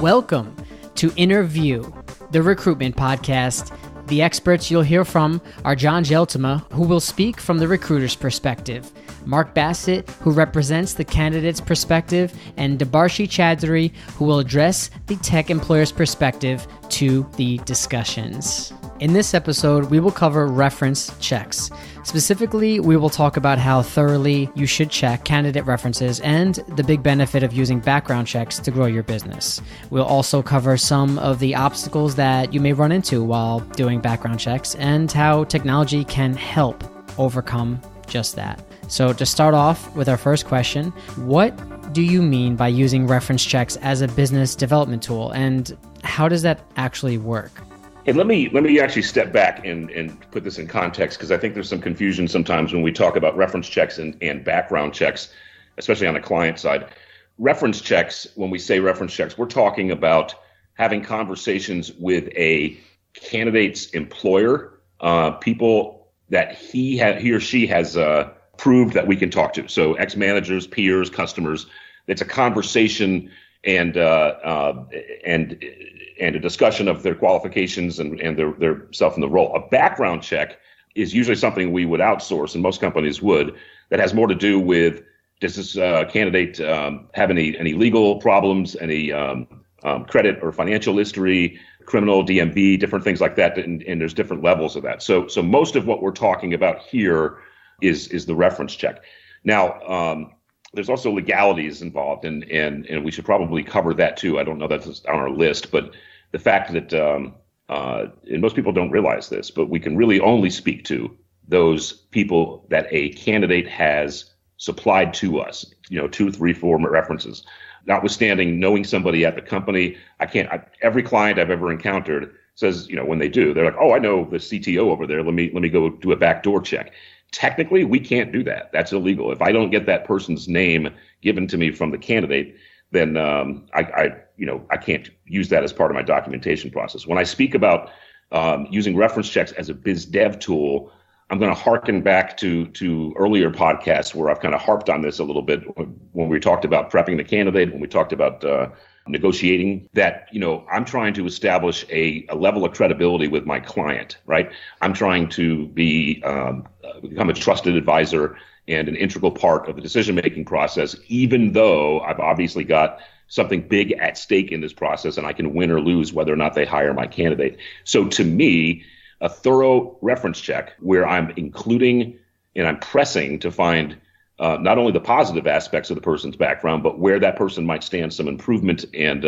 Welcome to Interview, the recruitment podcast. The experts you'll hear from are John Geltema, who will speak from the recruiter's perspective, Mark Bassett, who represents the candidate's perspective, and Debarshi Chaudhary, who will address the tech employer's perspective to the discussions. In this episode, we will cover reference checks. Specifically, we will talk about how thoroughly you should check candidate references and the big benefit of using background checks to grow your business. We'll also cover some of the obstacles that you may run into while doing background checks and how technology can help overcome just that. So to start off with our first question, what do you mean by using reference checks as a business development tool, and how does that actually work? Hey, let me actually step back and put this in context, because I think there's some confusion sometimes when we talk about reference checks and background checks, especially on the client side. Reference checks, when we say reference checks, we're talking about having conversations with a candidate's employer, people that he or she has proved that we can talk to. So ex-managers, peers, customers. It's a conversation and a discussion of their qualifications and their self in the role. A background check is usually something we would outsource, and most companies would, that has more to do with, does this candidate have any legal problems, any credit or financial history, criminal, DMV, different things like that, and there's different levels of that. So most of what we're talking about here is the reference check. Now, there's also legalities involved, and we should probably cover that too. I don't know that's on our list, but the fact that, and most people don't realize this, but we can really only speak to those people that a candidate has supplied to us, 2, 3, 4 references. Notwithstanding knowing somebody at the company, every client I've ever encountered says, when they do, they're like, oh, I know the CTO over there. Let me go do a backdoor check. Technically, we can't do that. That's illegal. If I don't get that person's name given to me from the candidate, then I can't use that as part of my documentation process. When I speak about using reference checks as a biz dev tool, I'm going to harken back to earlier podcasts where I've kind of harped on this a little bit when we talked about prepping the candidate, when we talked about negotiating, that, I'm trying to establish a level of credibility with my client, right? I'm trying to become a trusted advisor and an integral part of the decision-making process, even though I've obviously got something big at stake in this process and I can win or lose whether or not they hire my candidate. So to me, a thorough reference check where I'm including and I'm pressing to find not only the positive aspects of the person's background, but where that person might stand some improvement and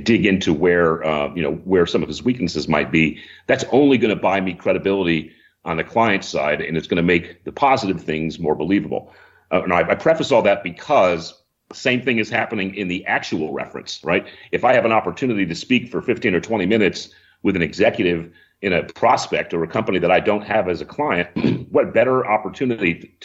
dig into where some of his weaknesses might be. That's only going to buy me credibility on the client side, and it's going to make the positive things more believable. And I preface all that because the same thing is happening in the actual reference, right? If I have an opportunity to speak for 15 or 20 minutes with an executive in a prospect or a company that I don't have as a client, what better opportunity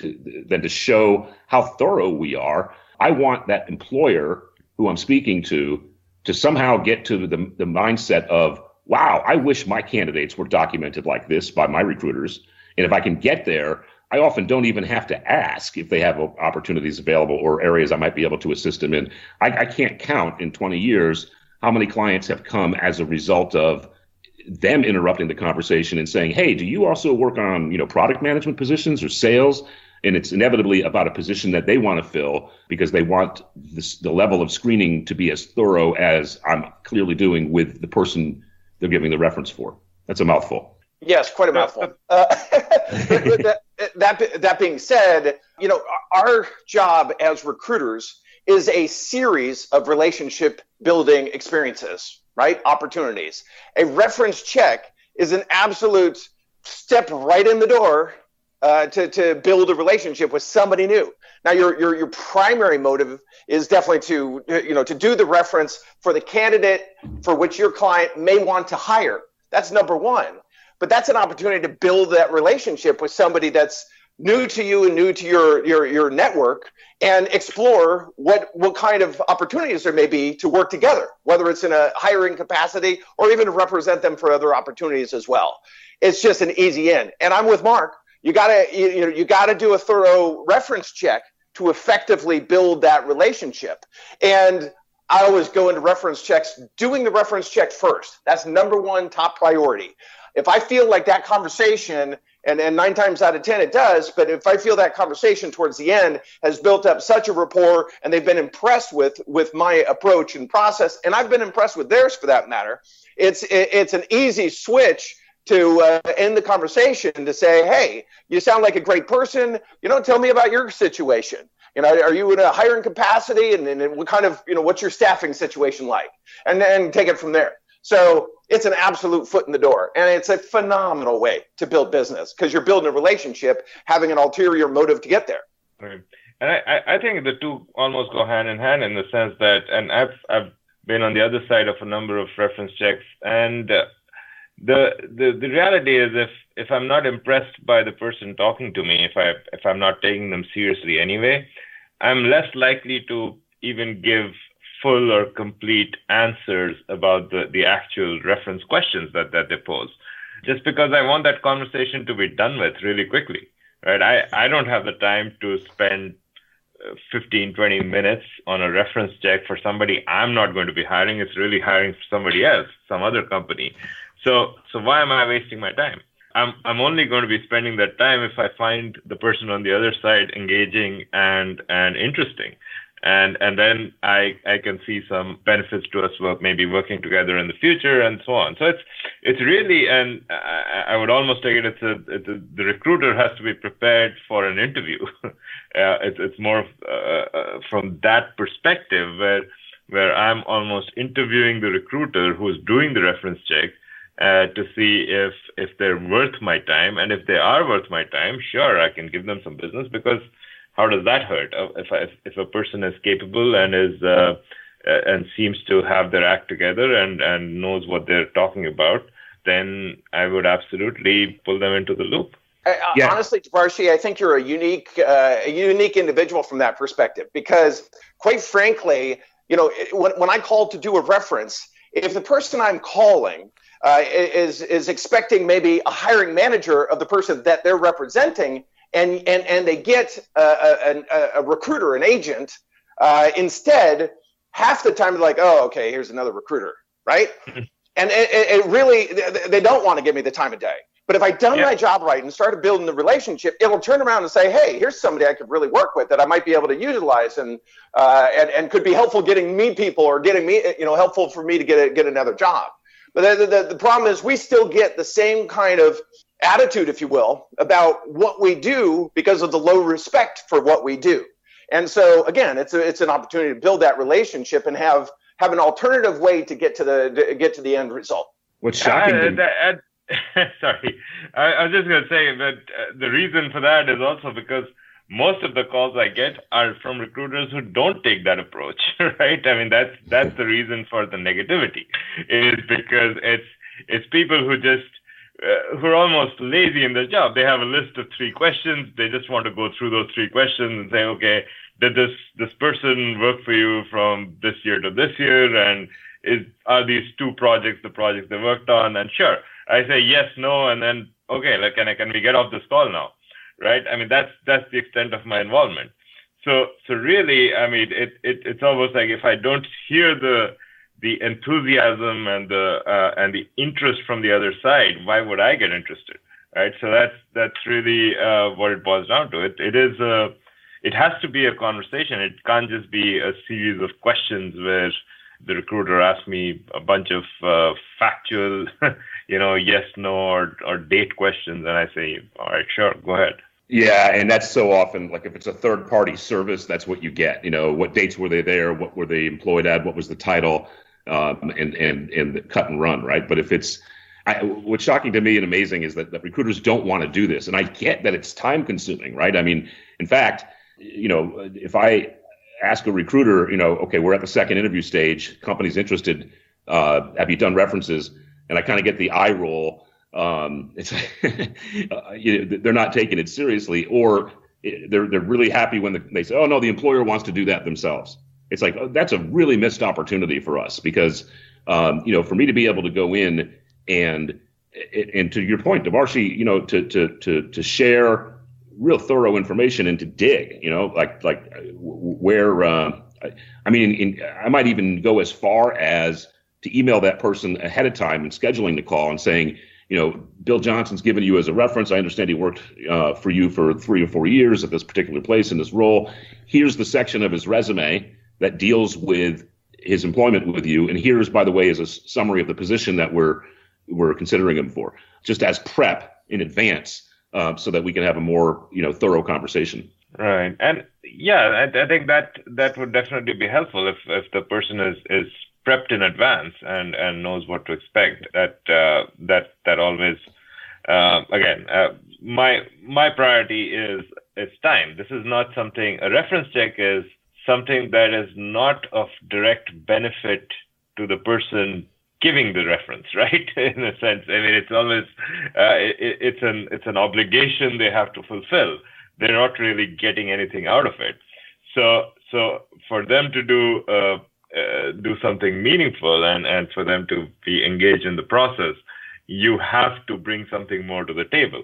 than to show how thorough we are? I want that employer who I'm speaking to somehow get to the mindset of, wow, I wish my candidates were documented like this by my recruiters. And if I can get there, I often don't even have to ask if they have opportunities available or areas I might be able to assist them in. I can't count in 20 years how many clients have come as a result of them interrupting the conversation and saying, hey, do you also work on, product management positions or sales? And it's inevitably about a position that they want to fill because they want the level of screening to be as thorough as I'm clearly doing with the person they're giving the reference for. That's a mouthful. Yes, quite a mouthful. That being said, our job as recruiters is a series of relationship building experiences, right? Opportunities. A reference check is an absolute step right in the door to build a relationship with somebody new. Now, your primary motive is definitely to do the reference for the candidate for which your client may want to hire. That's number one. But that's an opportunity to build that relationship with somebody that's new to you and new to your network, and explore what kind of opportunities there may be to work together, whether it's in a hiring capacity or even to represent them for other opportunities as well. It's just an easy in. And I'm with Mark. You gotta do a thorough reference check to effectively build that relationship. And I always go into reference checks, doing the reference check first. That's number one top priority. If I feel like that conversation, and 9 times out of 10 it does, but if I feel that conversation towards the end has built up such a rapport and they've been impressed with my approach and process, and I've been impressed with theirs for that matter, it's an easy switch to end the conversation to say, hey, you sound like a great person. Tell me about your situation. Are you in a hiring capacity, and what kind of, what's your staffing situation like? And then take it from there. So it's an absolute foot in the door, and it's a phenomenal way to build business because you're building a relationship, having an ulterior motive to get there. Right. And I think the two almost go hand in hand in the sense that, and I've been on the other side of a number of reference checks, and the reality is if I'm not impressed by the person talking to me, if I'm not taking them seriously anyway, I'm less likely to even give full or complete answers about the actual reference questions that they pose, just because I want that conversation to be done with really quickly, right? I don't have the time to spend 15, 20 minutes on a reference check for somebody I'm not going to be hiring. It's really hiring for somebody else, some other company. So why am I wasting my time? I'm only going to be spending that time if I find the person on the other side engaging and interesting. And then I can see some benefits to us maybe working together in the future and so on. So it's really, and I would almost take it, the recruiter has to be prepared for an interview. It's more from that perspective where I'm almost interviewing the recruiter who's doing the reference check to see if they're worth my time. And if they are worth my time, sure, I can give them some business, because how does that hurt? If a person is capable and is and seems to have their act together and knows what they're talking about, then I would absolutely pull them into the loop. Honestly, Tabarshi, I think you're a unique individual from that perspective, because quite frankly, when I call to do a reference, if the person I'm calling is expecting maybe a hiring manager of the person that they're representing, and they get a recruiter, an agent, instead, half the time they're like, oh, okay, here's another recruiter, right? And it really, they don't want to give me the time of day. But if I've done my job right and started building the relationship, it'll turn around and say, hey, here's somebody I could really work with that I might be able to utilize and could be helpful getting me people, or getting me, helpful for me to get another job. But the problem is we still get the same kind of attitude, if you will, about what we do because of the low respect for what we do. And so again, it's an opportunity to build that relationship and have an alternative way to get to the end result. What's shocking sorry, I was just going to say that the reason for that is also because most of the calls I get are from recruiters who don't take that approach, right? I mean, that's the reason for the negativity, is because it's people who just who are almost lazy in their job. They have a list of 3 questions. They just want to go through those 3 questions and say, okay, did this person work for you from this year to this year? And are these 2 projects the projects they worked on? And sure, I say yes, no, and then, okay, can we get off this call now? Right? I mean, that's the extent of my involvement. So really, I mean, it's almost like if I don't hear the enthusiasm and the interest from the other side, why would I get interested? Right? So that's really what it boils down to. It has to be a conversation. It can't just be a series of questions where the recruiter asks me a bunch of factual, yes, no, or date questions, and I say, all right, sure, go ahead. Yeah, and that's so often, like if it's a third-party service, that's what you get. What dates were they there? What were they employed at? What was the title? And the cut and run, right? But if what's shocking to me and amazing is that recruiters don't want to do this. And I get that it's time-consuming, right? I mean, in fact, if I ask a recruiter, okay, we're at the second interview stage, company's interested, have you done references? And I kind of get the eye roll. It's they're not taking it seriously, or they're really happy when they say, oh no, the employer wants to do that themselves. It's like, that's a really missed opportunity for us, because for me to be able to go in and to your point, Tabarshi, to share real thorough information and to dig, like where I might even go as far as to email that person ahead of time and scheduling the call and saying, Bill Johnson's given you as a reference. I understand he worked for you for 3 or 4 years at this particular place in this role. Here's the section of his resume that deals with his employment with you. And here's, by the way, is a summary of the position that we're considering him for, just as prep in advance, so that we can have a more, thorough conversation. Right. And yeah, I think that would definitely be helpful if the person is prepped in advance and knows what to expect. That always, again, my priority is time. This is not something, a reference check is something that is not of direct benefit to the person giving the reference, right? In a sense, it's always, it's an obligation they have to fulfill. They're not really getting anything out of it. So for them to do something meaningful and for them to be engaged in the process, you have to bring something more to the table.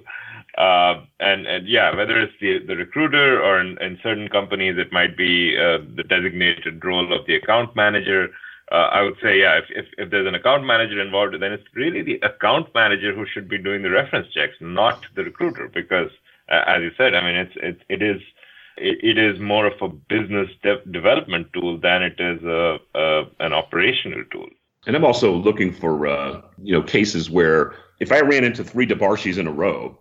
And yeah, whether it's the recruiter or in certain companies, it might be the designated role of the account manager. I would say, yeah, if there's an account manager involved, then it's really the account manager who should be doing the reference checks, not the recruiter, because as you said, it is more of a business development tool than it is an operational tool. And I'm also looking for cases where if I ran into 3 DeBarshis in a row,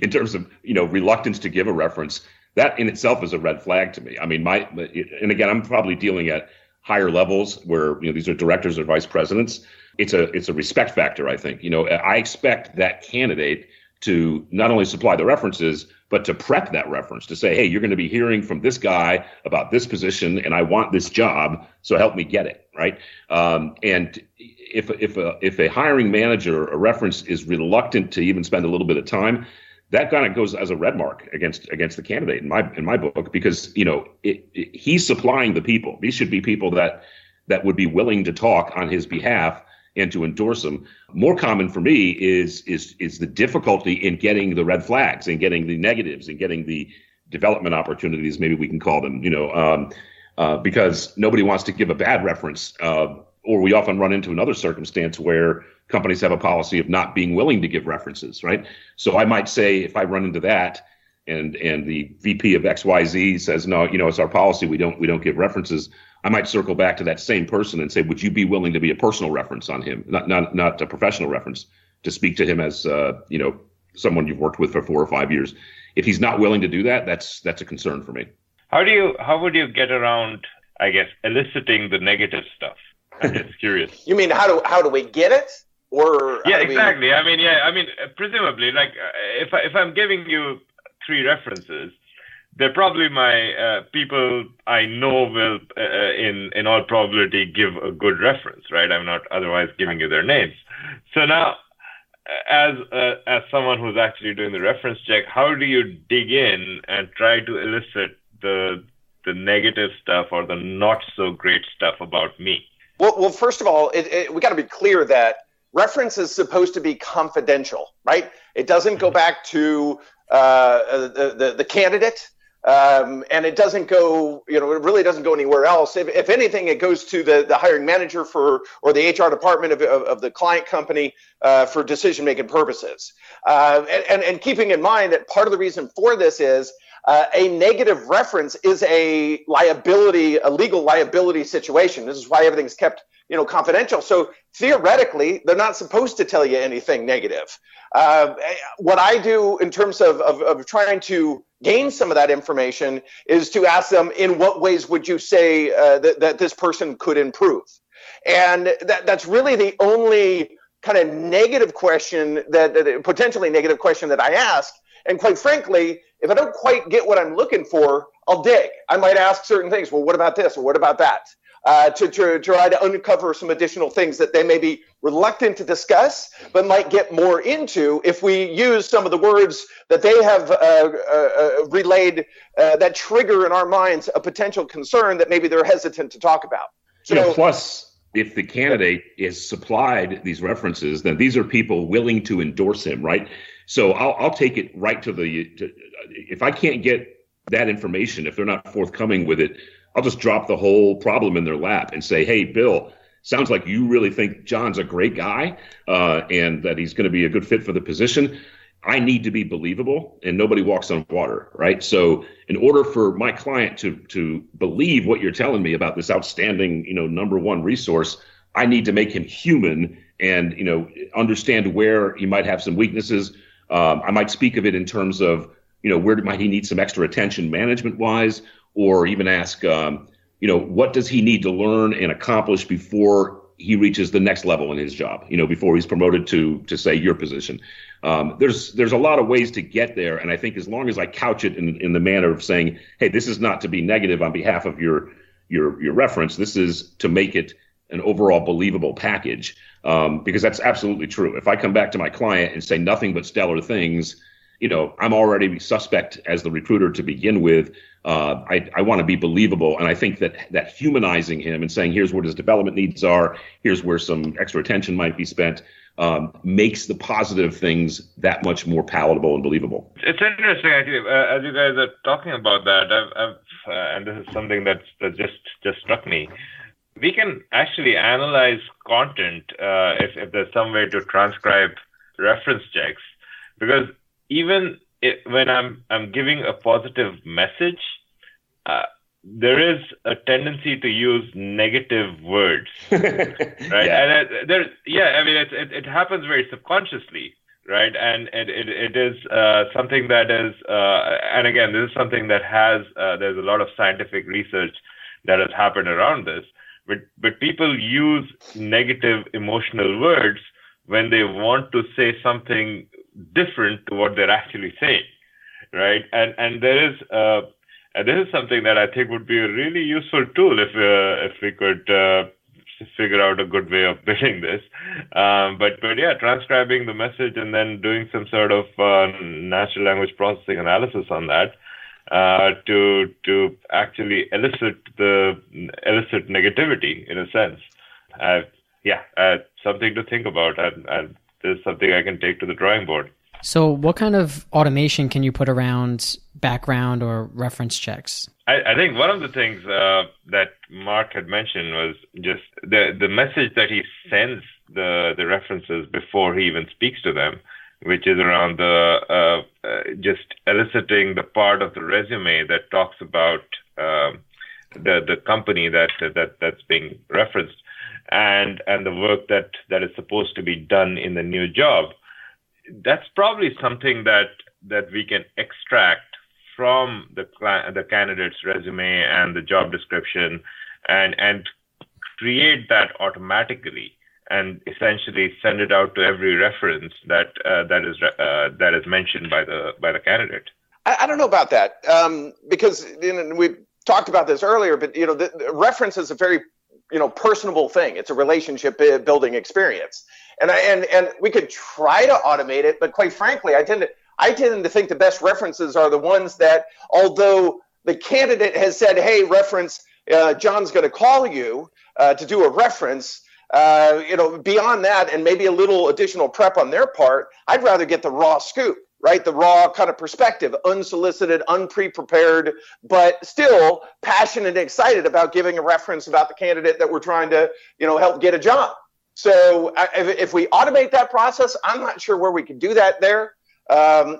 in terms of reluctance to give a reference, that in itself is a red flag to me. And again, I'm probably dealing at higher levels where these are directors or vice presidents. It's a respect factor, I think. I expect that candidate to not only supply the references, but to prep that reference, to say, hey, you're going to be hearing from this guy about this position, and I want this job, so help me get it, right? And if a hiring manager, a reference, is reluctant to even spend a little bit of time, that kind of goes as a red mark against the candidate in my book, because he's supplying the people. These should be people that would be willing to talk on his behalf and to endorse him. More common for me is the difficulty in getting the red flags and getting the negatives and getting the development opportunities, maybe we can call them, because nobody wants to give a bad reference, or we often run into another circumstance where companies have a policy of not being willing to give references, right? So I might say, if I run into that and the VP of XYZ says, no, it's our policy, we don't give references, I might circle back to that same person and say, would you be willing to be a personal reference on him, not a professional reference, to speak to him as someone you've worked with for 4 or 5 years? If he's not willing to do that, that's a concern for me. How would you get around, I guess, eliciting the negative stuff? I'm just curious. You mean how do we get it? Or yeah, exactly. Presumably, like if I'm giving you 3 references, they're probably my people I know will, in all probability, give a good reference, right? I'm not otherwise giving you their names. So now, as someone who's actually doing the reference check, how do you dig in and try to elicit the negative stuff or the not so great stuff about me? Well, first of all, we got to be clear that reference is supposed to be confidential, right? It doesn't go back to the candidate, and it doesn't go, it really doesn't go anywhere else. If anything, it goes to the hiring manager or the HR department of the client company for decision-making purposes. And keeping in mind that part of the reason for this is a negative reference is a legal liability situation. This is why everything's kept, confidential. So theoretically, they're not supposed to tell you anything negative. What I do in terms of trying to gain some of that information is to ask them, in what ways would you say that this person could improve? And that's really the only kind of negative question potentially negative question that I ask. And quite frankly, if I don't quite get what I'm looking for, I'll dig. I might ask certain things. Well, what about this? Or what about that? To try to uncover some additional things that they may be reluctant to discuss, but might get more into if we use some of the words that they have relayed that trigger in our minds a potential concern that maybe they're hesitant to talk about. So, plus, if the candidate is supplied these references, then these are people willing to endorse him, right? So I'll take it right to if I can't get that information, if they're not forthcoming with it, I'll just drop the whole problem in their lap and say, hey, Bill, sounds like you really think John's a great guy and that he's going to be a good fit for the position. I need to be believable, and nobody walks on water, right? So in order for my client to believe what you're telling me about this outstanding, number one resource, I need to make him human and, understand where he might have some weaknesses. I might speak of it in terms of, where might he need some extra attention management-wise, or even ask, what does he need to learn and accomplish before he reaches the next level in his job, before he's promoted to say, your position. There's a lot of ways to get there. And I think as long as I couch it in the manner of saying, hey, this is not to be negative on behalf of your reference. This is to make it an overall believable package, because that's absolutely true. If I come back to my client and say nothing but stellar things, I'm already suspect as the recruiter to begin with. I want to be believable. And I think that humanizing him and saying, here's what his development needs are, here's where some extra attention might be spent, makes the positive things that much more palatable and believable. It's interesting, actually, as you guys are talking about that, and this is something that just struck me. We can actually analyze content if there's some way to transcribe reference checks, because even when I'm giving a positive message, there is a tendency to use negative words, right? Yeah. And it happens very subconsciously, right? And it is something that is, and again, this is something that there's a lot of scientific research that has happened around this. But people use negative emotional words when they want to say something different to what they're actually saying, right? And there is this is something that I think would be a really useful tool if we could figure out a good way of building this. But yeah, transcribing the message and then doing some sort of natural language processing analysis on that to actually elicit negativity in a sense. Something to think about, and this is something I can take to the drawing board. So what kind of automation can you put around background or reference checks? I think one of the things that Mark had mentioned was just the message that he sends the references before he even speaks to them, which is around the just eliciting the part of the resume that talks about the company that's being referenced and the work that is supposed to be done in the new job. That's probably something that we can extract from the candidate's resume and the job description and create that automatically and essentially send it out to every reference that is mentioned by the candidate. I don't know about that because we talked about this earlier, but the reference is a very personable thing. It's a relationship building experience, and we could try to automate it, but quite frankly, I tend to think the best references are the ones that, although the candidate has said, "Hey, reference, John's going to call you to do a reference." Beyond that, and maybe a little additional prep on their part, I'd rather get the raw scoop, right? The raw kind of perspective, unsolicited, unprepared, but still passionate and excited about giving a reference about the candidate that we're trying to, help get a job. So if we automate that process, I'm not sure where we could do that there. I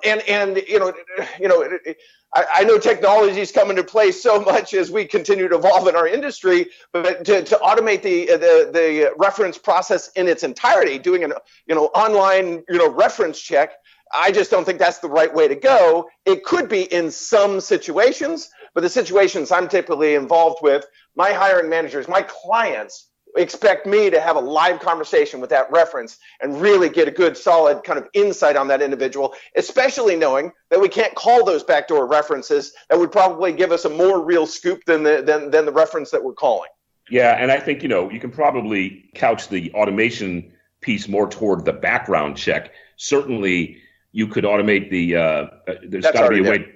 know technology is coming to play so much as we continue to evolve in our industry, but to automate the reference process in its entirety, doing an online reference check, I just don't think that's the right way to go. It could be in some situations, but the situations I'm typically involved with, my hiring managers, my clients expect me to have a live conversation with that reference and really get a good solid kind of insight on that individual, especially knowing that we can't call those backdoor references that would probably give us a more real scoop than the reference that we're calling. Yeah, and I think, you can probably couch the automation piece more toward the background check. Certainly, you could automate there's got to be a way.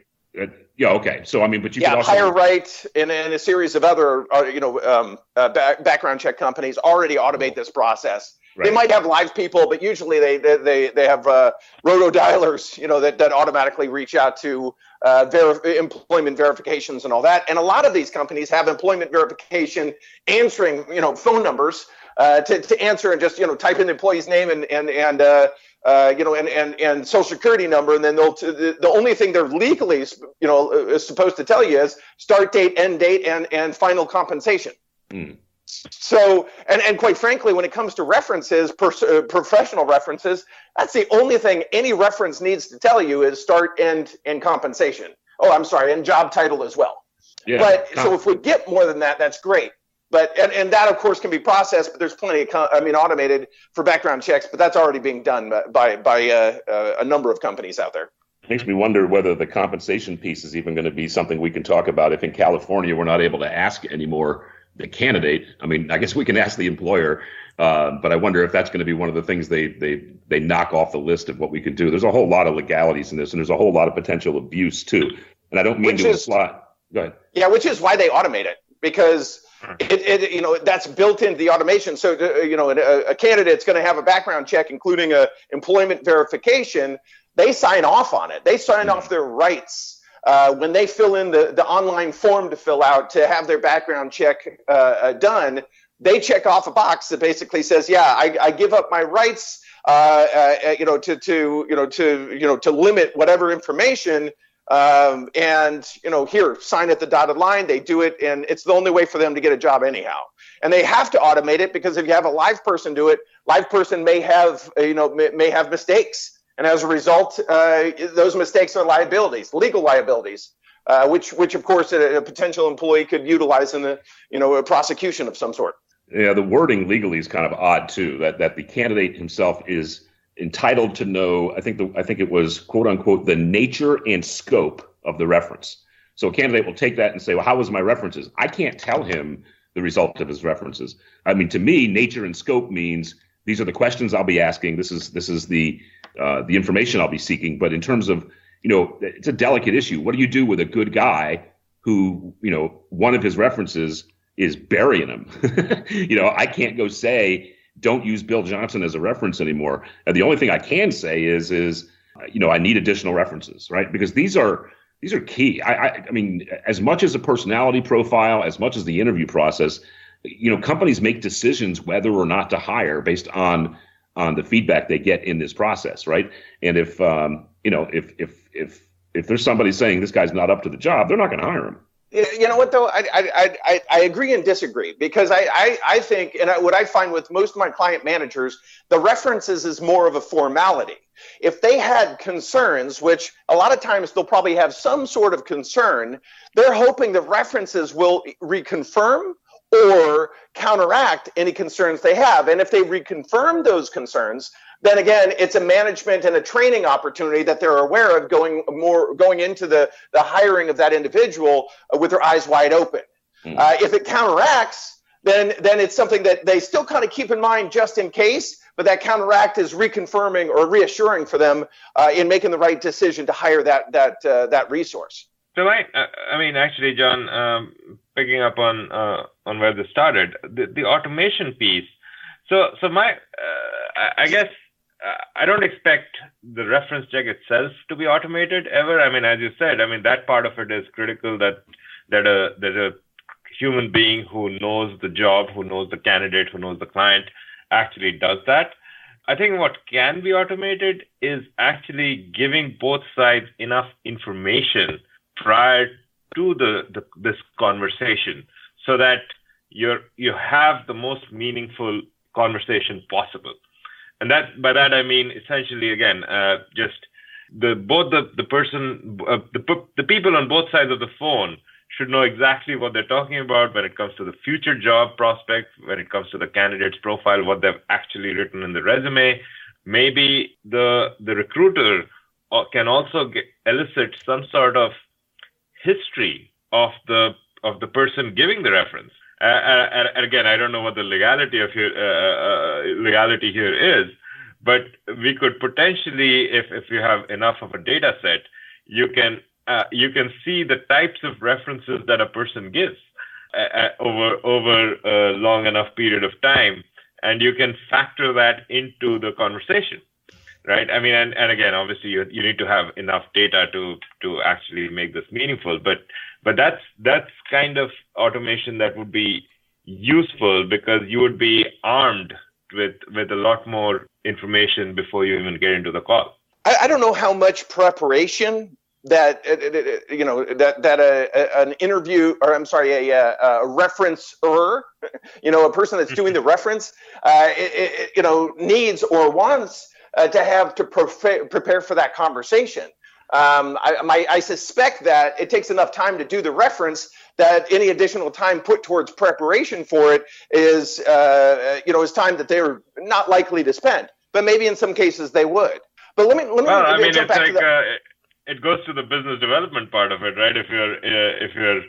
Yeah. Okay. So but you could also HireRight and a series of other background check companies already automate this process, Right. They might have live people, but usually they have roto-dialers, that automatically reach out to employment verifications and all that. And a lot of these companies have employment verification answering, phone numbers to answer and just type in the employee's name and social security number, and then the only thing they're legally is supposed to tell you is start date, end date, and final compensation. So, and quite frankly, when it comes to references, professional references, that's the only thing any reference needs to tell you is start, end, and compensation. Oh, I'm sorry, and job title as well. Yeah. But so if we get more than that, that's great. But and that of course can be processed, but there's plenty of automated for background checks, but that's already being done by a number of companies out there. Makes me wonder whether the compensation piece is even going to be something we can talk about if in California we're not able to ask anymore the candidate. I mean, I guess we can ask the employer, but I wonder if that's going to be one of the things they knock off the list of what we can do. There's a whole lot of legalities in this, and there's a whole lot of potential abuse too. And I don't mean to imply. Go ahead. Yeah, which is why they automate it, because that's built into the automation. So a candidate's going to have a background check, including a employment verification. They sign off on it. They sign off their rights. When they fill in the online form to fill out to have their background check done, they check off a box that basically says, "Yeah, I give up my rights, to limit whatever information, and here, sign at the dotted line." They do it, and it's the only way for them to get a job anyhow. And they have to automate it because if you have a live person do it, live person may have mistakes. And as a result, those mistakes are liabilities, legal liabilities, which of course a potential employee could utilize in a prosecution of some sort. Yeah, the wording legally is kind of odd too. That the candidate himself is entitled to know. I think it was quote unquote the nature and scope of the reference. So a candidate will take that and say, well, how was my references? I can't tell him the result of his references. I mean, to me, nature and scope means these are the questions I'll be asking. This is the information I'll be seeking. But in terms of, it's a delicate issue. What do you do with a good guy who, one of his references is burying him? I can't go say, don't use Bill Johnson as a reference anymore. And the only thing I can say is I need additional references, right? Because these are key. I mean, as much as a personality profile, as much as the interview process, companies make decisions whether or not to hire based on the feedback they get in this process, right? And if there's somebody saying this guy's not up to the job, they're not going to hire him. You know what, though? I agree and disagree, because I think, and what I find with most of my client managers, the references is more of a formality. If they had concerns, which a lot of times they'll probably have some sort of concern, they're hoping the references will reconfirm or counteract any concerns they have. And if they reconfirm those concerns, then again, it's a management and a training opportunity that they're aware of going into the hiring of that individual with their eyes wide open. If it counteracts, then it's something that they still kind of keep in mind just in case, but that counteract is reconfirming or reassuring for them in making the right decision to hire that resource. So I mean, actually, John, picking up on where this started, the automation piece. So I guess I don't expect the reference check itself to be automated ever. I mean, as you said, that part of it is critical, that there's a human being who knows the job, who knows the candidate, who knows the client, actually does that. I think what can be automated is actually giving both sides enough information prior to this conversation, so that you have the most meaningful conversation possible. And by that I mean essentially, again, just the people on both sides of the phone should know exactly what they're talking about when it comes to the future job prospect, when it comes to the candidate's profile, what they've actually written in the resume. Maybe the recruiter can also elicit some sort of history of the person giving the reference. And again, I don't know what the legality here is, but we could potentially, if you have enough of a data set, you can see the types of references that a person gives over a long enough period of time, and you can factor that into the conversation, right? I mean, and again, obviously, you need to have enough data to actually make this meaningful. But that's kind of automation that would be useful because you would be armed with a lot more information before you even get into the call. I don't know how much preparation that an interview, or I'm sorry, a referencer, a person that's doing the reference, needs or wants to have to prepare for that conversation. I suspect that it takes enough time to do the reference that any additional time put towards preparation for it is time that they're not likely to spend. But maybe in some cases they would. But let me jump back to that. It goes to the business development part of it, right? If your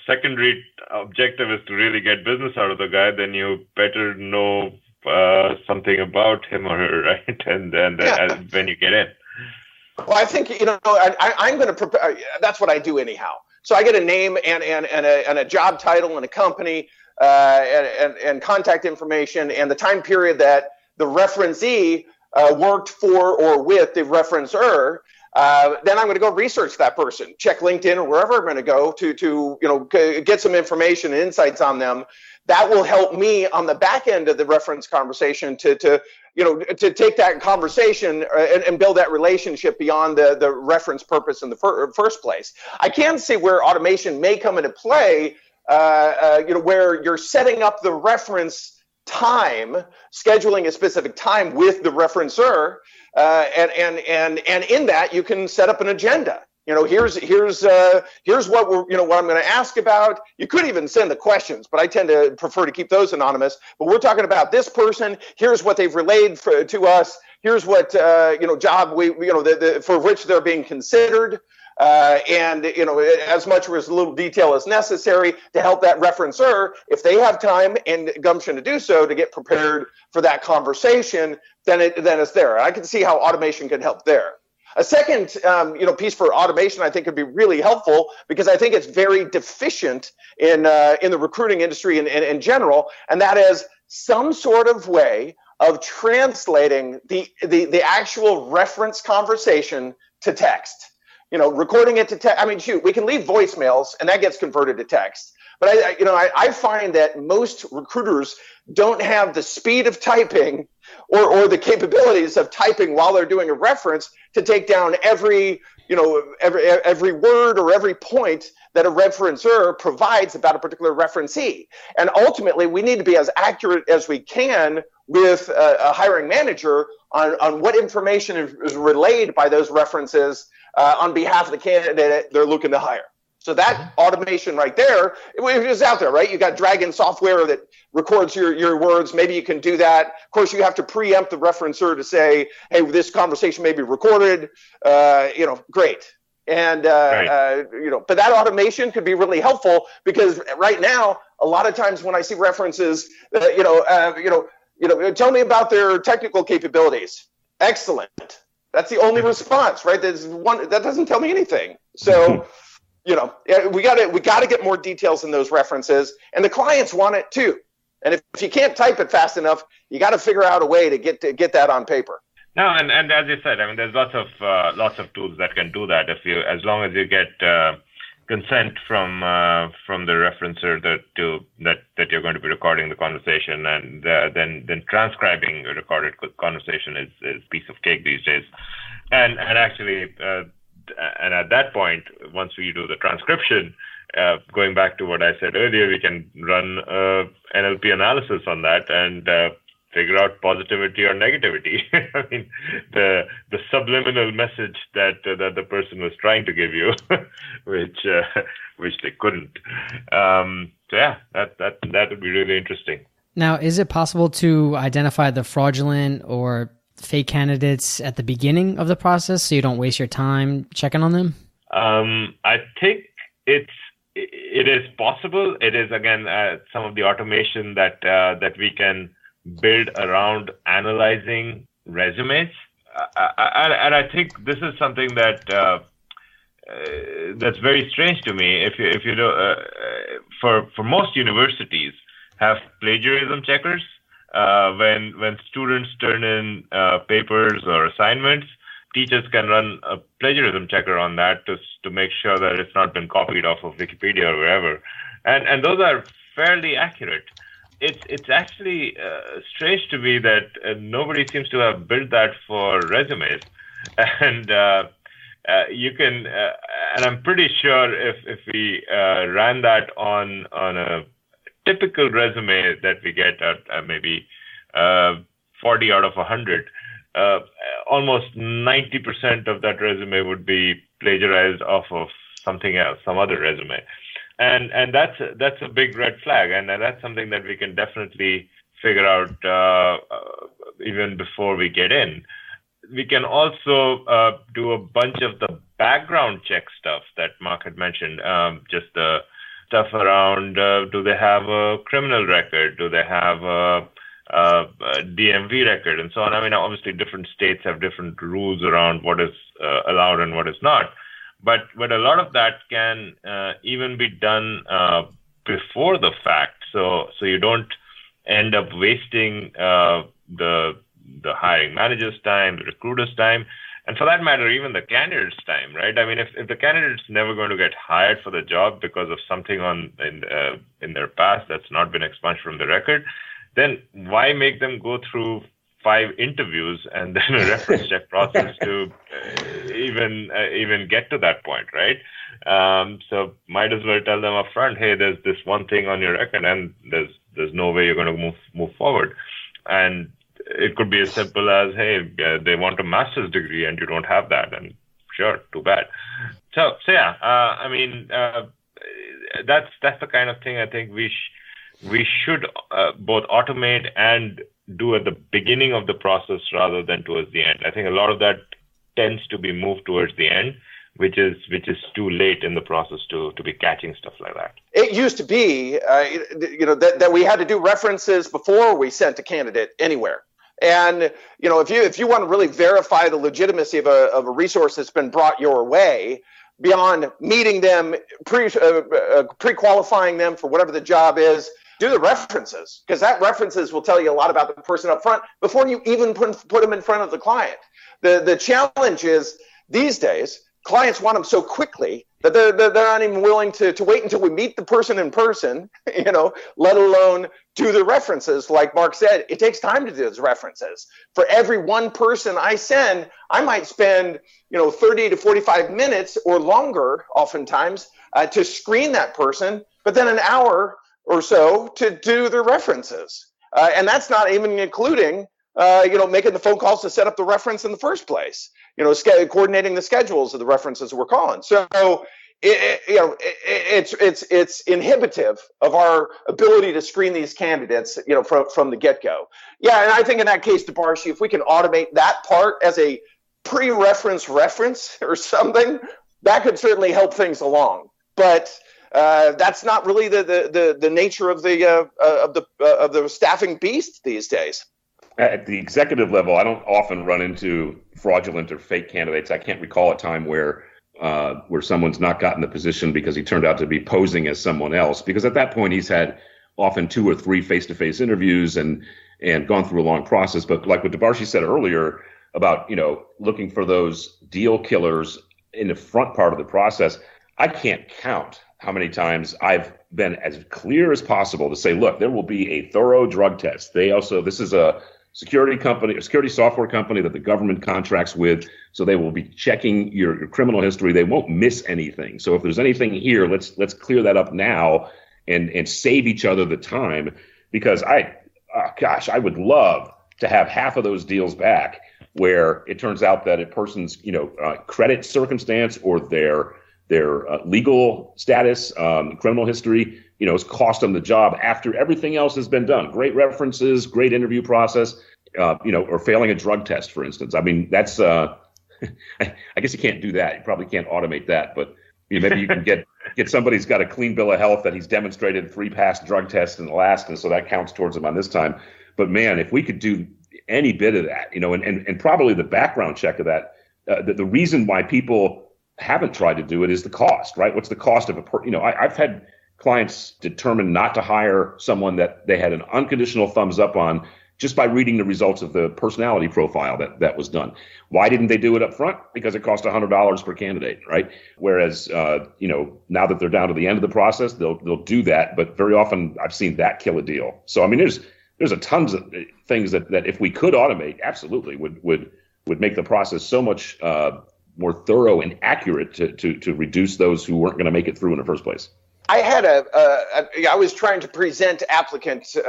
secondary objective is to really get business out of the guy, then you better know something about him or her, right? And when you get in. Well, I think I'm going to prepare. That's what I do anyhow. So I get a name and a job title and a company and contact information and the time period that the referencee worked for or with the referencer. Then I'm going to go research that person, check LinkedIn or wherever I'm going to go to get some information and insights on them. That will help me on the back end of the reference conversation to take that conversation and build that relationship beyond the reference purpose in the first place. I can see where automation may come into play, where you're setting up the reference time, scheduling a specific time with the referencer, and in that you can set up an agenda. Here's what what I'm going to ask about. You could even send the questions, but I tend to prefer to keep those anonymous. But we're talking about this person. Here's what they've relayed to us. Here's what job for which they're being considered. And as much or as little detail as necessary to help that referencer, if they have time and gumption to do so, to get prepared for that conversation, then it's there. I can see how automation can help there. A second, piece for automation I think would be really helpful because I think it's very deficient in the recruiting industry in general, and that is some sort of way of translating the actual reference conversation to text. Recording it to text. I mean, shoot, we can leave voicemails and that gets converted to text. But I find that most recruiters don't have the speed of typing or the capabilities of typing while they're doing a reference to take down every word or every point that a referencer provides about a particular referencee. And ultimately, we need to be as accurate as we can with a hiring manager on what information is relayed by those references on behalf of the candidate they're looking to hire. So that automation right there is out there, right? You got Dragon software that records your words. Maybe you can do that. Of course, you have to preempt the referencer to say, hey, this conversation may be recorded. Great. And, but that automation could be really helpful because right now, a lot of times when I see references, tell me about their technical capabilities. Excellent. That's the only response, right? That doesn't tell me anything. So, we got to get more details in those references, and the clients want it too. And if you can't type it fast enough, you got to figure out a way to get that on paper. No, and as you said, I mean, there's lots of tools that can do that. As long as you get consent from the referencer that you're going to be recording the conversation, and then transcribing a recorded conversation is a piece of cake these days. And actually, and at that point, once we do the transcription, going back to what I said earlier, we can run NLP analysis on that and figure out positivity or negativity. I mean, the subliminal message that the person was trying to give you, which they couldn't. So yeah, that would be really interesting. Now, is it possible to identify the fraudulent or fake candidates at the beginning of the process so you don't waste your time checking on them? I think it is possible. It is, again, some of the automation that we can build around analyzing resumes. And I think this is something that that's very strange to me. If you know, for most universities have plagiarism checkers, when students turn in papers or assignments, teachers can run a plagiarism checker on that to make sure that it's not been copied off of Wikipedia or wherever. And those are fairly accurate. It's actually strange to me that nobody seems to have built that for resumes. And you can, and I'm pretty sure if we ran that on a typical resume that we get at maybe 40 out of 100, almost 90% of that resume would be plagiarized off of something else, some other resume. And that's a big red flag, and that's something that we can definitely figure out even before we get in. We can also do a bunch of the background check stuff that Mark had mentioned, just the stuff around do they have a criminal record, do they have a DMV record, and so on. I mean, obviously different states have different rules around what is allowed and what is not. But a lot of that can even be done before the fact, so you don't end up wasting the hiring manager's time, the recruiter's time, and for that matter, even the candidate's time, right? I mean, if the candidate's never going to get hired for the job because of something in their past that's not been expunged from the record, then why make them go through 5 interviews and then a reference check process to even get to that point, right? So might as well tell them up front, hey, there's this one thing on your record, and there's no way you're going to move forward. And it could be as simple as, hey, they want a master's degree and you don't have that, and sure, too bad. So yeah, I mean, that's the kind of thing I think we should both automate and do at the beginning of the process rather than towards the end. I think a lot of that tends to be moved towards the end, which is too late in the process to be catching stuff like that. It used to be, that we had to do references before we sent a candidate anywhere. And if you want to really verify the legitimacy of a resource that's been brought your way, beyond meeting them, pre-qualifying them for whatever the job is, do the references, because that references will tell you a lot about the person up front before you even put them in front of the client. The challenge is these days, clients want them so quickly that they're not even willing to wait until we meet the person in person, let alone do the references. Like Mark said, it takes time to do those references. For every one person I send, I might spend 30 to 45 minutes or longer oftentimes to screen that person, but then an hour or so to do the references. And that's not even including making the phone calls to set up the reference in the first place, coordinating the schedules of the references we're calling. So it's inhibitive of our ability to screen these candidates, from the get-go. Yeah, and I think in that case, Debarshi, if we can automate that part as a pre-reference reference or something, that could certainly help things along. But that's not really the nature of the staffing beast these days. At the executive level, I don't often run into fraudulent or fake candidates. I can't recall a time where someone's not gotten the position because he turned out to be posing as someone else. Because at that point, he's had often 2 or 3 face-to-face interviews and gone through a long process. But like what Debarshi said earlier about looking for those deal killers in the front part of the process, I can't count how many times I've been as clear as possible to say, look, there will be a thorough drug test. This is a security software company that the government contracts with, so they will be checking your criminal history. They won't miss anything. So if there's anything here, let's clear that up now and save each other the time, because I would love to have half of those deals back where it turns out that a person's credit circumstance or their legal status, criminal history, has cost them the job after everything else has been done. Great references, great interview process, or failing a drug test, for instance. I mean, that's, I guess you can't do that. You probably can't automate that, but maybe you can get somebody who's got a clean bill of health that he's demonstrated 3 past drug tests in the last, and so that counts towards him on this time. But man, if we could do any bit of that, and probably the background check of that, the reason why people haven't tried to do it is the cost, right? What's the cost of I've had clients determine not to hire someone that they had an unconditional thumbs up on just by reading the results of the personality profile that was done. Why didn't they do it up front? Because it cost $100 per candidate, right? Whereas, now that they're down to the end of the process, they'll do that. But very often I've seen that kill a deal. So, I mean, there's a tons of things that if we could automate, absolutely would make the process so much more thorough and accurate to reduce those who weren't going to make it through in the first place. I had I was trying to present Applicant to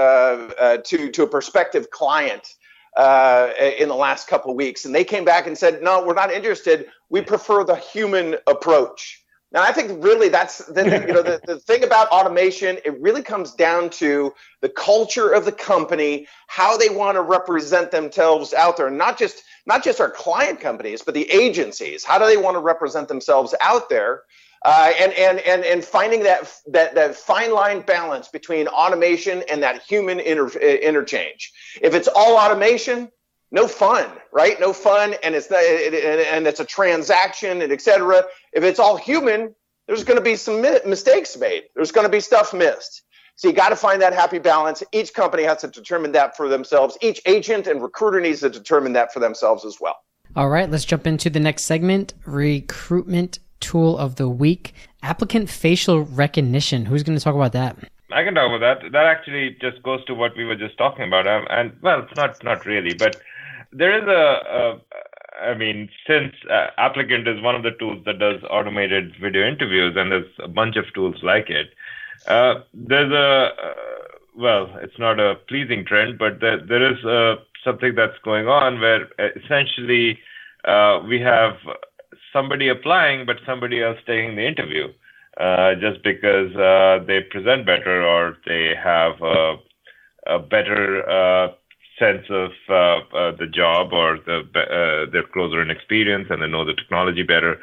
a prospective client in the last couple of weeks, and they came back and said, "No, we're not interested. We prefer the human approach." Now, I think really that's the thing about automation. It really comes down to the culture of the company, how they want to represent themselves out there, not just our client companies, but the agencies. How do they want to represent themselves out there? And finding that fine line balance between automation and that human interchange. If it's all automation, no fun, right? No fun, and it's a transaction and et cetera. If it's all human, there's going to be some mistakes made. There's going to be stuff missed. So you got to find that happy balance. Each company has to determine that for themselves. Each agent and recruiter needs to determine that for themselves as well. All right, let's jump into the next segment, Recruitment Tool of the Week, Applicant Facial Recognition. Who's going to talk about that? I can talk about that. That actually just goes to what we were just talking about. Not really, but there is since Applicant is one of the tools that does automated video interviews, and there's a bunch of tools like it. There's it's not a pleasing trend, but there is something that's going on where essentially we have somebody applying, but somebody else taking the interview, just because they present better or they have a better sense of the job, or they're closer in experience and they know the technology better.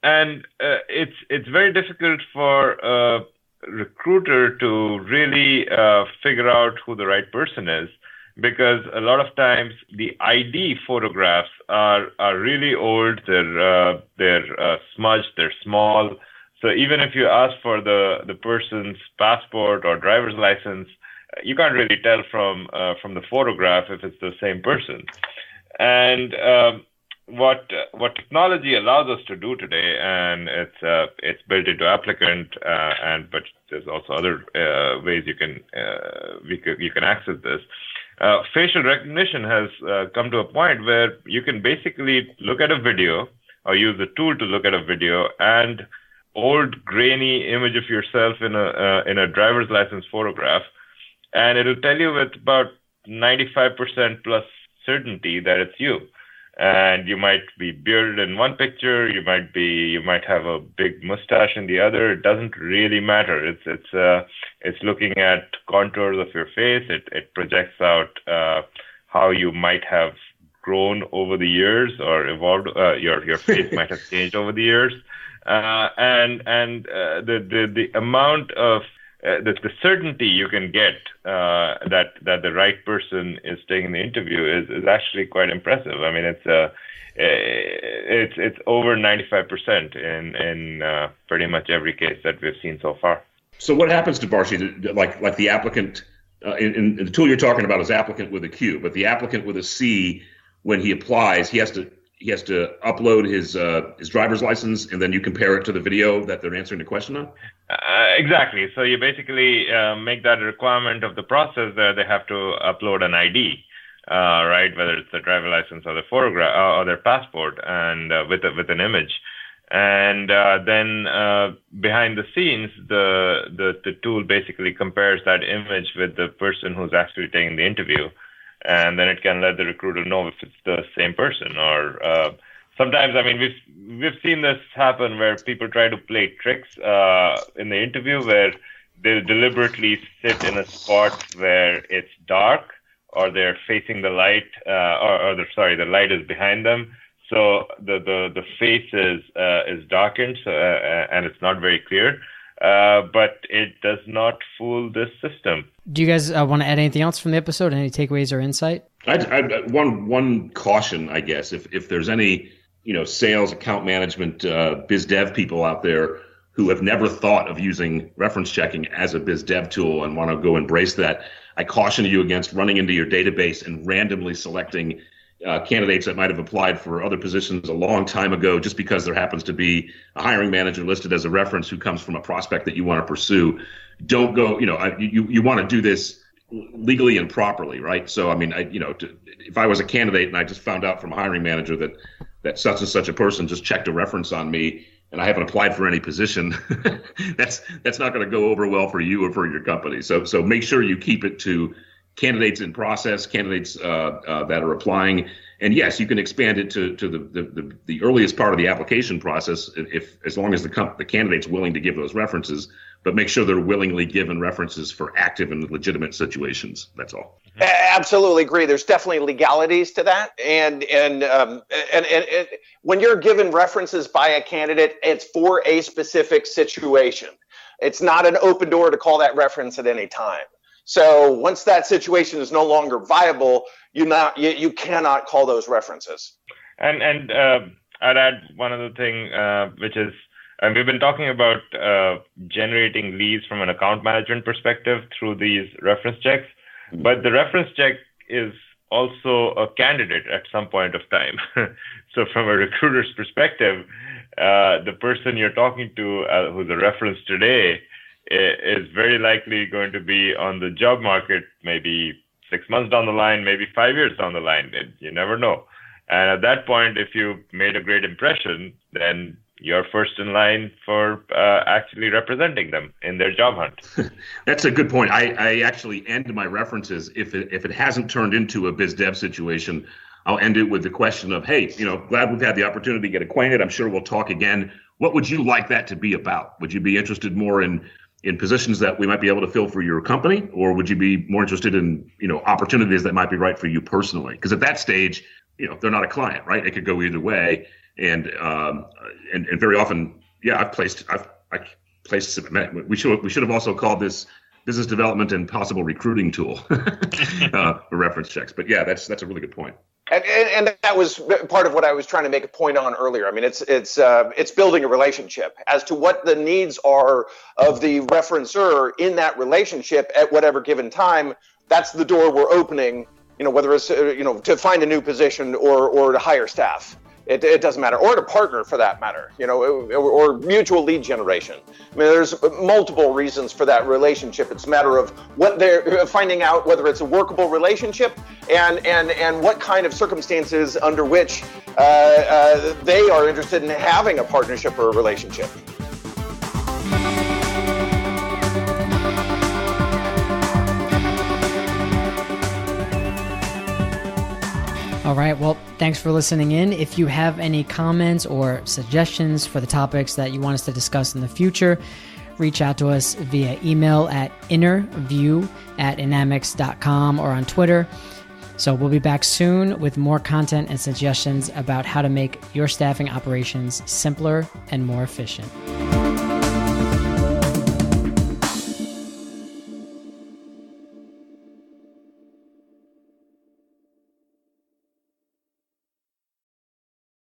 And it's very difficult for a recruiter to really figure out who the right person is, because a lot of times the ID photographs are really old. They're smudged. They're small. So even if you ask for the person's passport or driver's license, you can't really tell from the photograph if it's the same person. And what technology allows us to do today, and it's built into Applicant, but there's also other ways you can access this. Facial recognition has come to a point where you can basically look at a video or use the tool to look at a video, and old grainy image of yourself in a driver's license photograph, and it'll tell you with about 95% plus certainty that it's you. And you might be bearded in one picture, you might have a big mustache in the other. It doesn't really matter. It's looking at contours of your face. It projects out how you might have grown over the years or evolved. Your face might have changed over the years, and the amount of the certainty you can get that the right person is taking the interview is actually quite impressive. I mean, it's over 95% in pretty much every case that we've seen so far. So what happens to Barshi, like the applicant in the tool you're talking about is Applicant with a Q, but the applicant with a C, when he applies, he has to upload his driver's license, and then you compare it to the video that they're answering the question on? Exactly. So you basically make that a requirement of the process that they have to upload an ID, right? Whether it's the driver's license or the photograph or their passport, and with an image. And then behind the scenes, the tool basically compares that image with the person who's actually taking the interview. And then it can let the recruiter know if it's the same person. Or sometimes, I mean, we've seen this happen where people try to play tricks in the interview, where they deliberately sit in a spot where it's dark, or they're facing the light, the light is behind them. So the face is darkened, and it's not very clear. But it does not fool this system. Do you guys want to add anything else from the episode? Any takeaways or insight? One caution, I guess, if there's any sales, account management, biz dev people out there who have never thought of using reference checking as a biz dev tool and want to go embrace that, I caution you against running into your database and randomly selecting candidates that might have applied for other positions a long time ago just because there happens to be a hiring manager listed as a reference who comes from a prospect that you want to pursue. Don't go, you want to do this legally and properly, right? So, I mean, if I was a candidate and I just found out from a hiring manager that such and such a person just checked a reference on me and I haven't applied for any position, that's not going to go over well for you or for your company. So make sure you keep it to candidates in process, candidates that are applying, and yes, you can expand it to the earliest part of the application process as long as the candidate's willing to give those references. But make sure they're willingly given references for active and legitimate situations. That's all. Absolutely agree. There's definitely legalities to that, and when you're given references by a candidate, it's for a specific situation. It's not an open door to call that reference at any time. So once that situation is no longer viable, you cannot call those references. And I'd add one other thing, which is, and we've been talking about generating leads from an account management perspective through these reference checks, but the reference check is also a candidate at some point of time. So from a recruiter's perspective, the person you're talking to who's a reference today is very likely going to be on the job market maybe 6 months down the line, maybe 5 years down the line. You never know. And at that point, if you made a great impression, then you're first in line for actually representing them in their job hunt. That's a good point. I actually end my references, if it hasn't turned into a biz dev situation, I'll end it with the question of, hey, glad we've had the opportunity to get acquainted. I'm sure we'll talk again. What would you like that to be about? Would you be interested more in positions that we might be able to fill for your company, or would you be more interested in, opportunities that might be right for you personally? Because at that stage, they're not a client, right? It could go either way. And very often, yeah, I placed, we should have also called this business development and possible recruiting tool for reference checks. But yeah, that's a really good point. And that was part of what I was trying to make a point on earlier. I mean, it's building a relationship as to what the needs are of the referencer in that relationship at whatever given time. That's the door we're opening, whether it's, to find a new position or to hire staff. It doesn't matter, or to partner for that matter, or mutual lead generation. I mean, there's multiple reasons for that relationship. It's a matter of what they're finding out, whether it's a workable relationship and what kind of circumstances under which they are interested in having a partnership or a relationship. All right. Well, thanks for listening in. If you have any comments or suggestions for the topics that you want us to discuss in the future, reach out to us via email at interview@inamics.com or on Twitter. So we'll be back soon with more content and suggestions about how to make your staffing operations simpler and more efficient.